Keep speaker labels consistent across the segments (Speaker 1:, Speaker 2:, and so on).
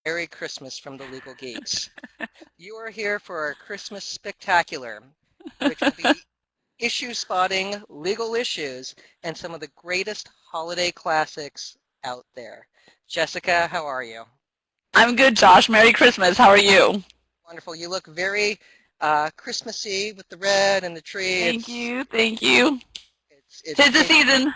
Speaker 1: Merry Christmas from the Legal Geeks. You are here for our Christmas Spectacular, which will be issue spotting legal issues and some of the greatest holiday classics out there. Jessica, how are you?
Speaker 2: I'm good, Josh. Merry Christmas. How are you?
Speaker 1: Wonderful. You look very Christmassy with the red and the tree.
Speaker 2: Thank you. Thank you.
Speaker 1: It's
Speaker 2: Tis the
Speaker 1: taking.
Speaker 2: season.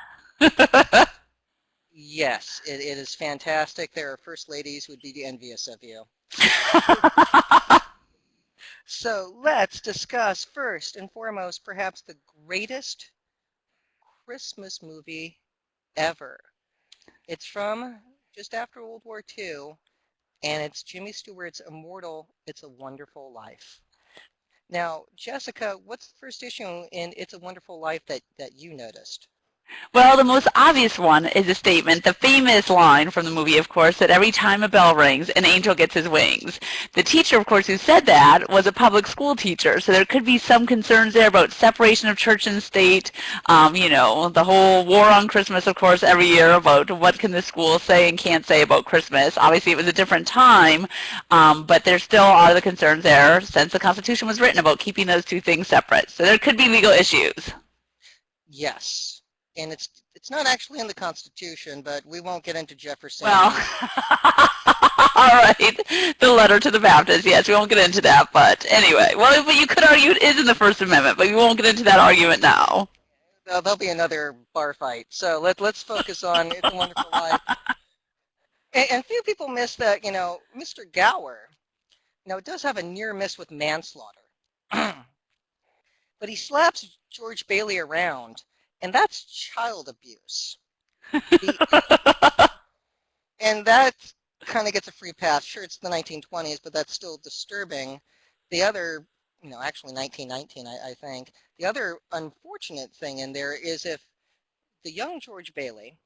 Speaker 1: Yes, it is fantastic. There are first ladies who would be envious of you. So let's discuss first and foremost perhaps the greatest Christmas movie ever. It's from just after World War II, and it's Jimmy Stewart's immortal It's a Wonderful Life. Now, Jessica, what's the first issue in It's a Wonderful Life that you noticed?
Speaker 2: Well, the most obvious one is a statement, the famous line from the movie, of course, that every time a bell rings, an angel gets his wings. The teacher, of course, who said that was a public school teacher, so there could be some concerns there about separation of church and state, the whole war on Christmas, of course, every year about what can the school say and can't say about Christmas. Obviously, it was a different time, but there still are the concerns there since the Constitution was written about keeping those two things separate. So there could be legal issues.
Speaker 1: Yes. And it's not actually in the Constitution, but we won't get into
Speaker 2: Well,
Speaker 1: Jefferson.
Speaker 2: all right. The letter to the Baptist. Yes, we won't get into that. But anyway, well, but you could argue it is in the First Amendment, but we won't get into that argument now.
Speaker 1: There'll be another bar fight. So let's focus on It's a Wonderful Life. And few people miss that, Mr. Gower, it does have a near miss with manslaughter. But he slaps George Bailey around, and that's child abuse. The and that kind of gets a free pass. Sure, it's the 1920s, but that's still disturbing. The other, actually 1919, I think. The other unfortunate thing in there is if the young George Bailey,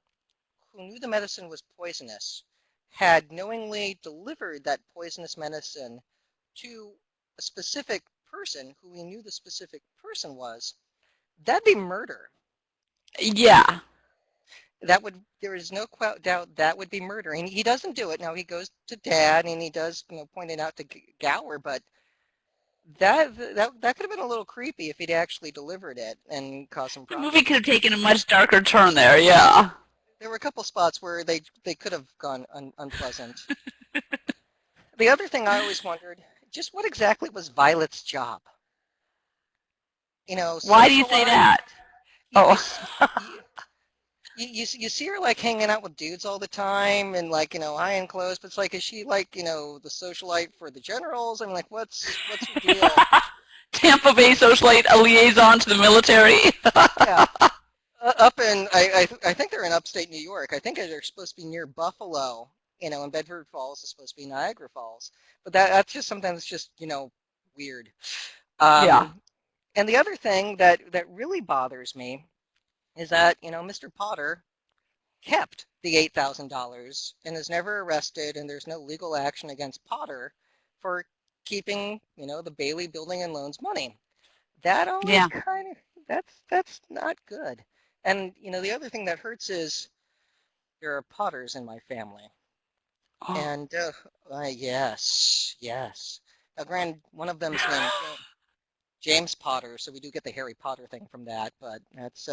Speaker 1: who knew the medicine was poisonous, had knowingly delivered that poisonous medicine to a specific person who we knew the specific person was, that'd be murder.
Speaker 2: Yeah.
Speaker 1: There is no doubt that would be murder. And he doesn't do it. Now he goes to dad and he does, point it out to Gower, but that could have been a little creepy if he'd actually delivered it and caused some
Speaker 2: The
Speaker 1: problems.
Speaker 2: movie could have taken a much darker turn there. Yeah.
Speaker 1: There were a couple spots where they could have gone unpleasant. The other thing I always wondered, just what exactly was Violet's job?
Speaker 2: Why do you say
Speaker 1: Socialite.
Speaker 2: that?
Speaker 1: You, you,
Speaker 2: Oh.
Speaker 1: s- you see her like hanging out with dudes all the time and like iron clothes, but it's like is she like the socialite for the generals? I mean, like what's her deal?
Speaker 2: Tampa Bay socialite, a liaison to the military.
Speaker 1: Yeah, up in I think they're in upstate New York. I think they're supposed to be near Buffalo. And Bedford Falls is supposed to be Niagara Falls, but that's just something that's just weird.
Speaker 2: Yeah.
Speaker 1: Um, and the other thing that really bothers me is that Mr. Potter kept the $8,000 and is never arrested, and there's no legal action against Potter for keeping, the Bailey Building and Loans money. That always
Speaker 2: Yeah.
Speaker 1: kind of that's not good. And the other thing that hurts is there are Potters in my family,
Speaker 2: Oh.
Speaker 1: and yes, yes. Now, granted, one of them's named James Potter, so we do get the Harry Potter thing from that, but that's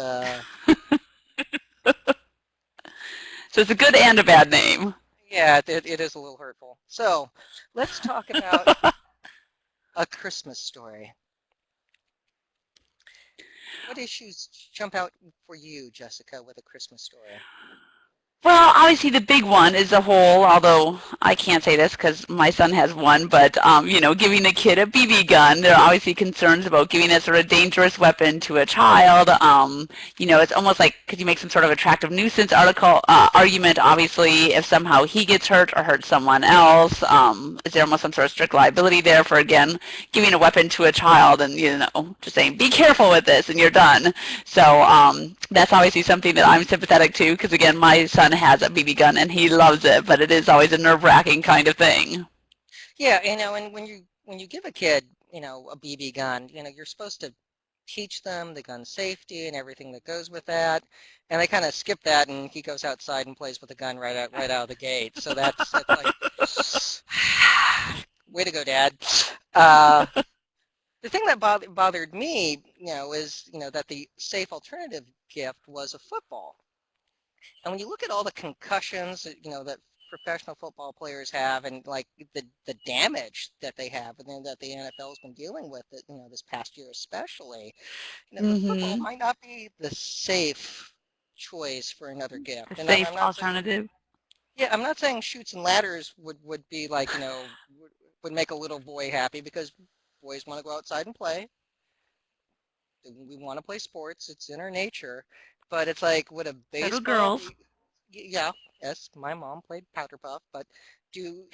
Speaker 2: So it's a good and a bad name.
Speaker 1: yeah, it is a little hurtful. So let's talk about A Christmas Story. What issues jump out for you, Jessica, with A Christmas Story?
Speaker 2: Well, obviously the big one is the whole, although I can't say this because my son has one, but, giving a kid a BB gun, there are obviously concerns about giving that sort of dangerous weapon to a child. It's almost like, could you make some sort of attractive nuisance argument, obviously, if somehow he gets hurt or hurts someone else? Is there almost some sort of strict liability there for, again, giving a weapon to a child and, just saying, be careful with this and you're done. So that's obviously something that I'm sympathetic to because, again, my son has a BB gun and he loves it, but it is always a nerve-wracking kind of thing.
Speaker 1: Yeah, and when you give a kid, a BB gun, you're supposed to teach them the gun safety and everything that goes with that. And they kind of skip that, and he goes outside and plays with the gun right out of the gate. So that's like Way to go, Dad. Uh, the thing that bothered me, is, that the safe alternative gift was a football. And when you look at all the concussions, that professional football players have, and like the damage that they have, and then that the NFL's been dealing with it, this past year especially, the football
Speaker 2: Mm-hmm.
Speaker 1: might not be the safe choice for another
Speaker 2: A
Speaker 1: gift. And
Speaker 2: safe
Speaker 1: I'm not saying,
Speaker 2: alternative.
Speaker 1: yeah, I'm not saying shoots and ladders would be like, would make a little boy happy, because boys want to go outside and play. We want to play sports. It's in our nature. But it's like, would a
Speaker 2: So do
Speaker 1: baseball
Speaker 2: girls.
Speaker 1: be, yeah, yes, my mom played powder puff, but do,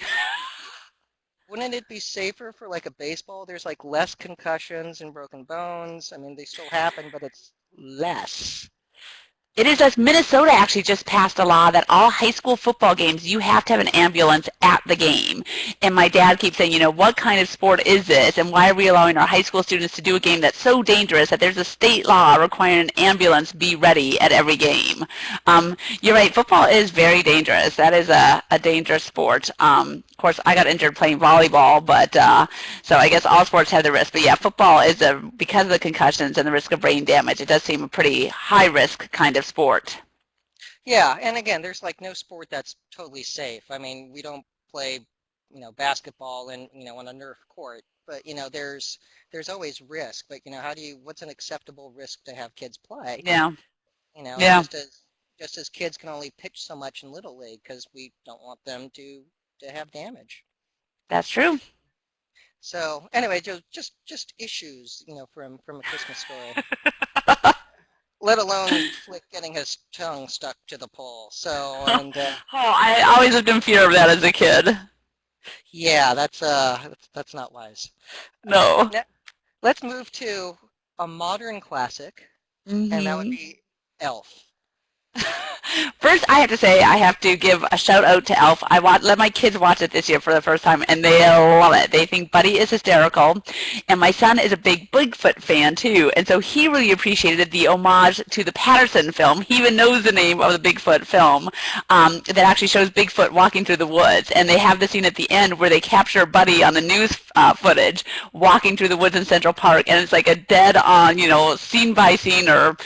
Speaker 1: wouldn't it be safer for like a baseball? There's like less concussions and broken bones. I mean, they still happen, but it's less.
Speaker 2: It is as Minnesota actually just passed a law that all high school football games, you have to have an ambulance at the game. And my dad keeps saying, what kind of sport is this? And why are we allowing our high school students to do a game that's so dangerous that there's a state law requiring an ambulance be ready at every game? You're right, football is very dangerous. That is a dangerous sport. Of course, I got injured playing volleyball, but so I guess all sports have the risk. But yeah, football is, because of the concussions and the risk of brain damage, it does seem a pretty high-risk kind of sport.
Speaker 1: Yeah, and again, there's like no sport that's totally safe. I mean, we don't play, basketball and, on a Nerf court, but, there's always risk. But, what's an acceptable risk to have kids play?
Speaker 2: Yeah,
Speaker 1: And
Speaker 2: yeah,
Speaker 1: just as kids can only pitch so much in Little League because we don't want them to have damage.
Speaker 2: that's true.
Speaker 1: So anyway, just issues, from A Christmas Story, let alone Flick getting his tongue stuck to the pole. So, and
Speaker 2: Oh, I always lived in fear of that as a kid.
Speaker 1: yeah, that's not wise.
Speaker 2: No.
Speaker 1: Now, let's move to a modern classic, and that would
Speaker 2: Hmm.
Speaker 1: be Elf.
Speaker 2: First, I have to say, I have to give a shout out to Elf. Let my kids watch it this year for the first time, and they love it. They think Buddy is hysterical, and my son is a big Bigfoot fan too, and so he really appreciated the homage to the Patterson film. He even knows the name of the Bigfoot film that actually shows Bigfoot walking through the woods, and they have the scene at the end where they capture Buddy on the news footage walking through the woods in Central Park, and it's like a dead on, scene by scene or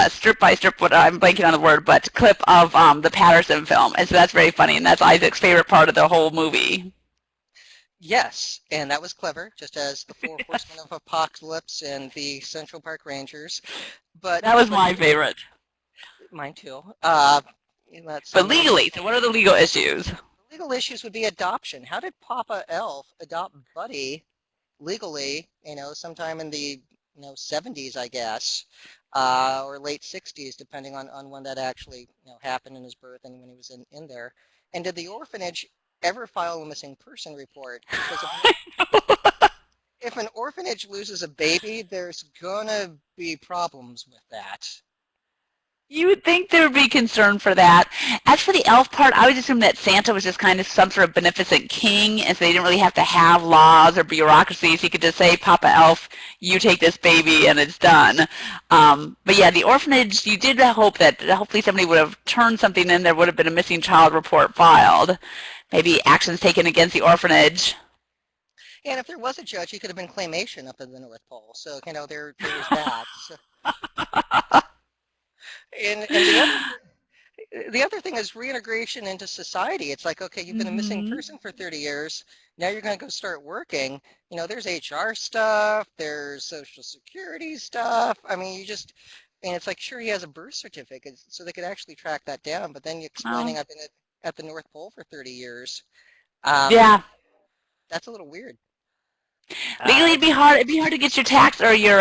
Speaker 2: strip by strip, what I'm blanking on the word, but clip of the Patterson film. And so that's very funny, and that's Isaac's favorite part of the whole movie.
Speaker 1: Yes, and that was clever, just as the Four Horsemen of Apocalypse and the Central Park Rangers. But
Speaker 2: That was
Speaker 1: but
Speaker 2: my favorite.
Speaker 1: mine too. Let's
Speaker 2: But
Speaker 1: see.
Speaker 2: legally, so what are the legal issues?
Speaker 1: Legal issues would be adoption. How did Papa Elf adopt Buddy legally? Sometime in the 70s, I guess, or late 60s, depending on when that actually happened in his birth and when he was in there. And did the orphanage ever file a missing person report? Because if an orphanage loses a baby, there's gonna be problems with that.
Speaker 2: You would think there would be concern for that. As for the elf part, I would assume that Santa was just kind of some sort of beneficent king, and so they didn't really have to have laws or bureaucracies. He could just say, Papa Elf, you take this baby, and it's done. But yeah, the orphanage, you did hope that hopefully somebody would have turned something in. There would have been a missing child report filed. Maybe actions taken against the orphanage.
Speaker 1: And if there was a judge, he could have been claymation up in the North Pole. So, there's that. So, and the other thing is reintegration into society. It's like, okay, you've been a missing
Speaker 2: Mm-hmm.
Speaker 1: person for 30 years. Now you're going to go start working. There's HR stuff. There's Social Security stuff. I mean, and it's like, sure, he has a birth certificate, so they could actually track that down. But then you're
Speaker 2: Oh,
Speaker 1: explaining I've been at the North Pole for 30 years. Um,
Speaker 2: yeah.
Speaker 1: that's a little weird.
Speaker 2: Legally,
Speaker 1: Uh,
Speaker 2: it'd be hard to get your tax or your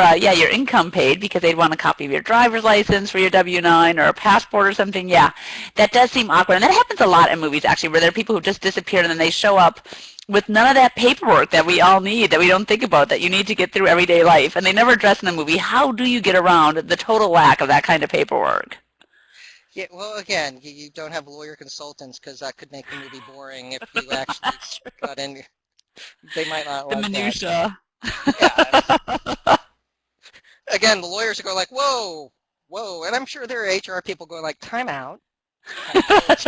Speaker 2: income paid because they'd want a copy of your driver's license for your W-9 or a passport or something. Yeah, that does seem awkward, and that happens a lot in movies actually, where there are people who just disappeared and then they show up with none of that paperwork that we all need, that we don't think about, that you need to get through everyday life, and they never address in the movie. How do you get around the total lack of that kind of paperwork?
Speaker 1: Yeah, well, again, you don't have lawyer consultants because that could make the movie boring if you actually got in. They might not
Speaker 2: The
Speaker 1: like that.
Speaker 2: minutia.
Speaker 1: Yeah. Again, the lawyers are going like, whoa, whoa. And I'm sure there are HR people going like, time out. Time out.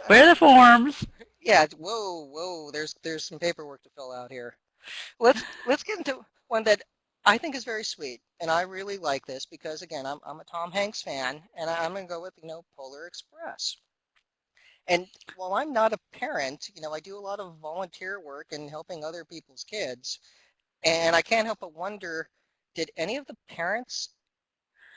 Speaker 2: Where are the forms?
Speaker 1: Yeah, whoa, there's some paperwork to fill out here. Let's get into one that I think is very sweet, and I really like this because again, I'm a Tom Hanks fan, and I'm gonna go with Polar Express. And while I'm not a parent, I do a lot of volunteer work and helping other people's kids, and I can't help but wonder, did any of the parents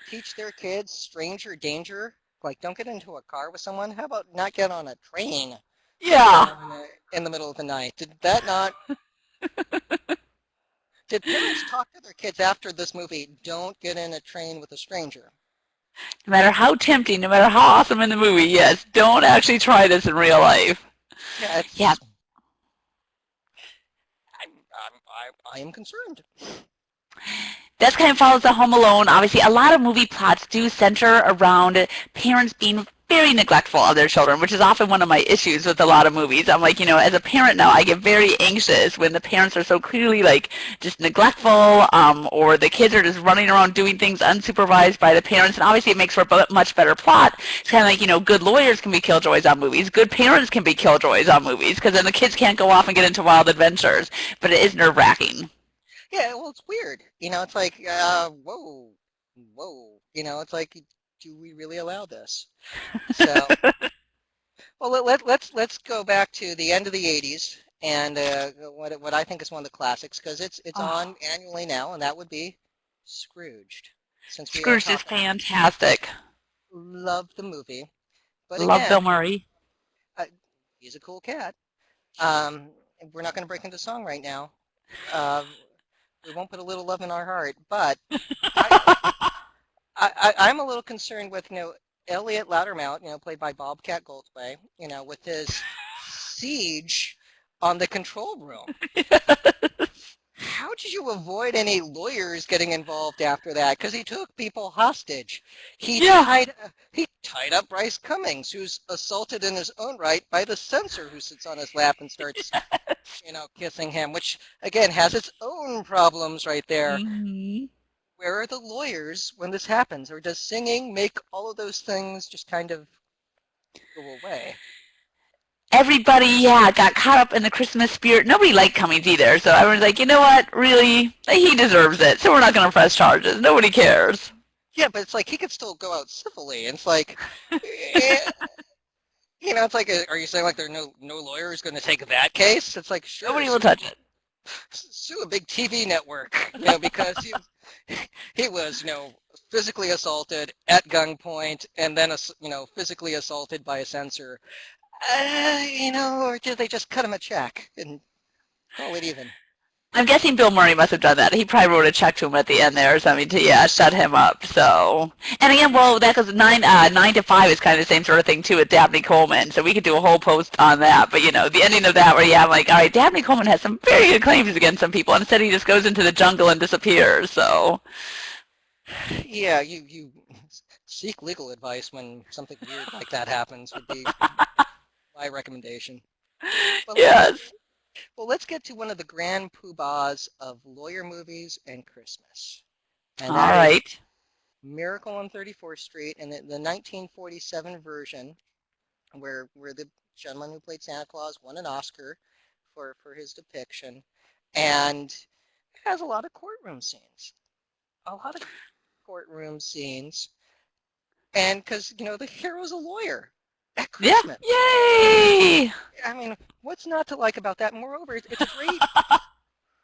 Speaker 1: teach their kids stranger danger? Like, don't get into a car with someone. How about not get on a train,
Speaker 2: Yeah.
Speaker 1: in the middle of the night? Did that not Did parents talk to their kids after this movie, don't get in a train with a stranger?
Speaker 2: No matter how tempting, no matter how awesome in the movie, yes, don't actually try this in real life.
Speaker 1: Yeah,
Speaker 2: Yeah,
Speaker 1: I am concerned.
Speaker 2: that's kind of follows the Home Alone. Obviously, a lot of movie plots do center around parents being very neglectful of their children, which is often one of my issues with a lot of movies. I'm like, as a parent now, I get very anxious when the parents are so clearly like just neglectful, or the kids are just running around doing things unsupervised by the parents. And obviously, it makes for a much better plot. It's kind of like, good lawyers can be killjoys on movies, good parents can be killjoys on movies, because then the kids can't go off and get into wild adventures. But it is nerve-wracking.
Speaker 1: Yeah, well, it's weird. It's like, whoa. It's like, do we really allow this? So, well, let's go back to the end of the '80s and what I think is one of the classics because it's
Speaker 2: Oh,
Speaker 1: on annually now, and that would be Scrooged. Since we are
Speaker 2: Scrooge is
Speaker 1: talking,
Speaker 2: fantastic.
Speaker 1: love the movie, but
Speaker 2: Love Bill
Speaker 1: again,
Speaker 2: Murray.
Speaker 1: uh, he's a cool cat. Um, we're not going to break into song right now. Uh, we won't put a little love in our heart, but I, I'm a little concerned with, Elliot Loudermilk, played by Bobcat Goldthwait, with his siege on the control room. How did you avoid any lawyers getting involved after that? Because he took people hostage. He
Speaker 2: Yeah.
Speaker 1: tied he tied up Bryce Cummings, who's assaulted in his own right by the censor who sits on his lap and starts, kissing him, which again has its own problems right there.
Speaker 2: Hmm.
Speaker 1: Where are the lawyers when this happens? Or does singing make all of those things just kind of go away?
Speaker 2: Everybody, yeah, got caught up in the Christmas spirit. Nobody liked Cummings either, so everyone's like, you know what? Really, he deserves it. So we're not going to press charges. Nobody cares.
Speaker 1: Yeah, but it's like he could still go out civilly. And it's like, eh, it's like, are you saying like there are no lawyers going to take that case? It's like, sure,
Speaker 2: Nobody will touch it.
Speaker 1: sue a big TV network, because he was, physically assaulted at gunpoint and then, physically assaulted by a censor. Or did they just cut him a check and call it even?
Speaker 2: I'm guessing Bill Murray must have done that. He probably wrote a check to him at the end there or something to, yeah, shut him up. So, and again, well, that goes 9 to 5 is kind of the same sort of thing too with Dabney Coleman. So we could do a whole post on that. But the ending of that where I'm like, all right, Dabney Coleman has some very good claims against some people, and instead he just goes into the jungle and disappears. So,
Speaker 1: Yeah, you seek legal advice when something weird like that happens would be my recommendation. But
Speaker 2: yes.
Speaker 1: let's get to one of the grand poobahs of lawyer movies and Christmas, and
Speaker 2: All
Speaker 1: that is
Speaker 2: right.
Speaker 1: Miracle on 34th Street, and the 1947 version, where the gentleman who played Santa Claus won an Oscar for his depiction, and it has a lot of courtroom scenes, a lot of courtroom scenes, and because the hero's a lawyer at
Speaker 2: Yeah.
Speaker 1: Christmas.
Speaker 2: Yay!
Speaker 1: I mean, what's not to like about that? Moreover, it's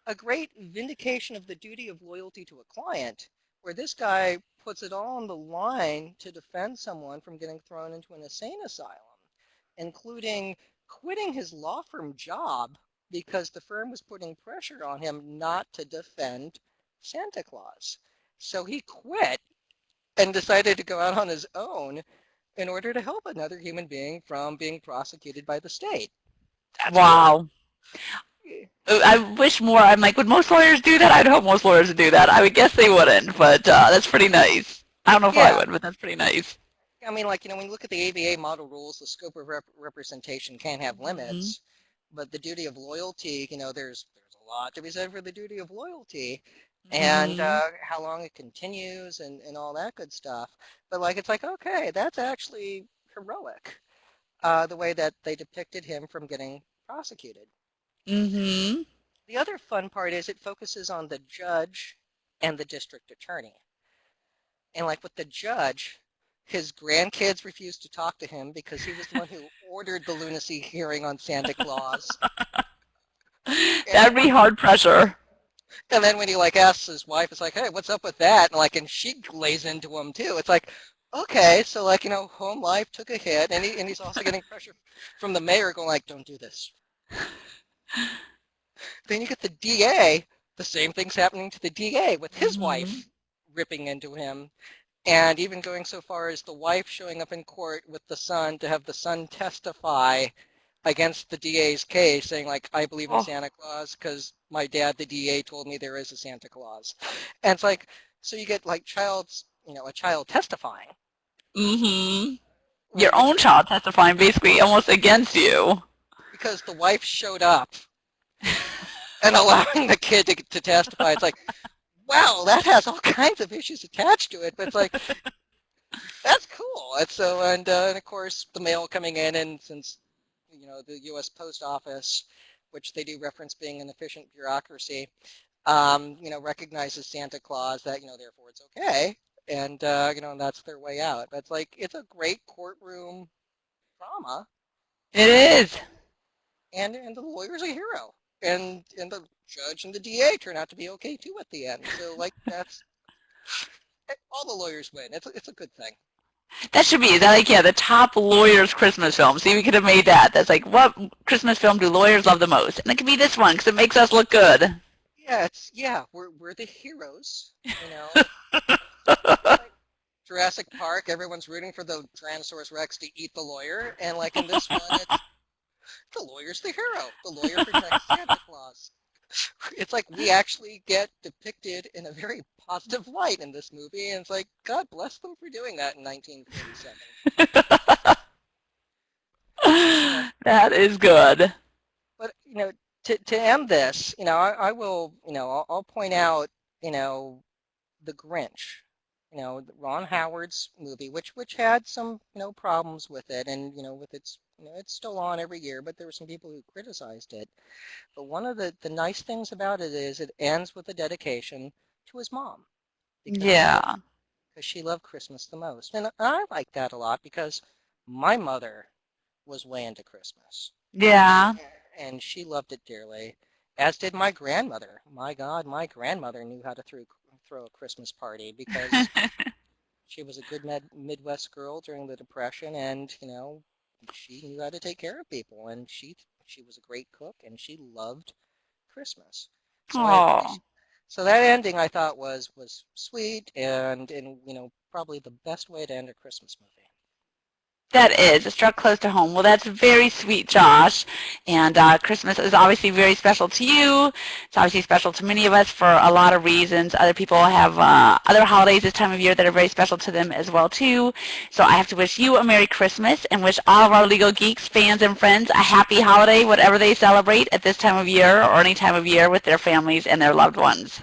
Speaker 1: a great vindication of the duty of loyalty to a client, where this guy puts it all on the line to defend someone from getting thrown into an insane asylum, including quitting his law firm job because the firm was putting pressure on him not to defend Santa Claus. So he quit and decided to go out on his own in order to help another human being from being prosecuted by the state. That's cool.
Speaker 2: Wow. I wish more. I'm like, would most lawyers do that? I'd hope most lawyers would do that. I would guess they wouldn't, but that's pretty nice. I don't know if I
Speaker 1: Yeah,
Speaker 2: would, but that's pretty nice.
Speaker 1: I mean, like, when you look at the ABA model rules, the scope of representation can have
Speaker 2: Hmm.
Speaker 1: limits, but the duty of loyalty, there's a lot to be said for the duty of loyalty and
Speaker 2: Hmm.
Speaker 1: how long it continues and all that good stuff. But like, it's like, okay, that's actually heroic. the way that they depicted him from getting prosecuted.
Speaker 2: Mm-hmm.
Speaker 1: The other fun part is it focuses on the judge and the district attorney. And like with the judge, his grandkids refused to talk to him because he was the one who ordered the lunacy hearing on Santa Claus.
Speaker 2: That'd
Speaker 1: And
Speaker 2: be hard pressure.
Speaker 1: and then when he like asks his wife, it's like, hey, what's up with that? And she lays into him too. It's like, okay, so home life took a hit, and he's also getting pressure from the mayor going like, don't do this. Then you get the DA, the same thing's happening to the DA with his
Speaker 2: Mm-hmm.
Speaker 1: wife ripping into him, and even going so far as the wife showing up in court with the son to have the son testify against the DA's case, saying like, I believe in
Speaker 2: Oh.
Speaker 1: Santa Claus because my dad, the DA, told me there is a Santa Claus. And it's like, so you get like a child testifying,
Speaker 2: Mm-hmm. Your
Speaker 1: which
Speaker 2: own child testifying basically almost against you.
Speaker 1: because the wife showed up and allowing the kid to testify. It's like, wow, that has all kinds of issues attached to it, but it's like, that's cool. And of course the mail coming in, and since the U.S. Post Office, which they do reference being an efficient bureaucracy, recognizes Santa Claus, that therefore it's okay, and that's their way out. But it's a great courtroom drama,
Speaker 2: It is.
Speaker 1: and the lawyer's a hero, and the judge and the DA turn out to be okay too at the end. So that's all the lawyers win. It's a good thing.
Speaker 2: That should be the top lawyers Christmas film. See, we could have made that. That's like, what Christmas film do lawyers love the most? And it could be this one because it makes us look good.
Speaker 1: Yeah, we're the heroes. It's like Jurassic Park, everyone's rooting for the Tyrannosaurus Rex to eat the lawyer, and like in this one, it's the lawyer's the hero. The lawyer protects Santa Claus. It's like we actually get depicted in a very positive light in this movie, and it's like, God bless them for doing that in 1947.
Speaker 2: That is good.
Speaker 1: But to end this, I will, I'll point out, The Grinch, Ron Howard's movie, which had some, problems with it, and with its, it's still on every year, but there were some people who criticized it. But one of the nice things about it is it ends with a dedication to his mom because
Speaker 2: Yeah.
Speaker 1: she loved Christmas the most, and I like that a lot because my mother was way into Christmas,
Speaker 2: Yeah.
Speaker 1: and she loved it dearly, as did my grandmother. My God, my grandmother knew how to throw a Christmas party because she was a good Midwest girl during the Depression, and she knew how to take care of people, and she was a great cook, and she loved Christmas. So I
Speaker 2: Oh.
Speaker 1: appreciate. So that ending I thought was sweet, and probably the best way to end a Christmas movie.
Speaker 2: That is. It struck close to home. Well, that's very sweet, Josh. And Christmas is obviously very special to you. It's obviously special to many of us for a lot of reasons. Other people have other holidays this time of year that are very special to them as well, too. So I have to wish you a Merry Christmas and wish all of our Legal Geeks fans and friends a happy holiday, whatever they celebrate at this time of year or any time of year with their families and their loved ones.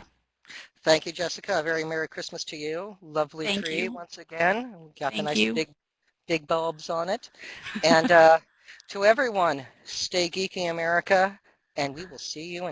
Speaker 1: Thank you, Jessica. A very Merry Christmas to you. Lovely
Speaker 2: Thank
Speaker 1: tree
Speaker 2: you.
Speaker 1: once again. We got the
Speaker 2: Thank
Speaker 1: nice
Speaker 2: you.
Speaker 1: big bulbs on it. And to everyone, stay geeky, America, and we will see you in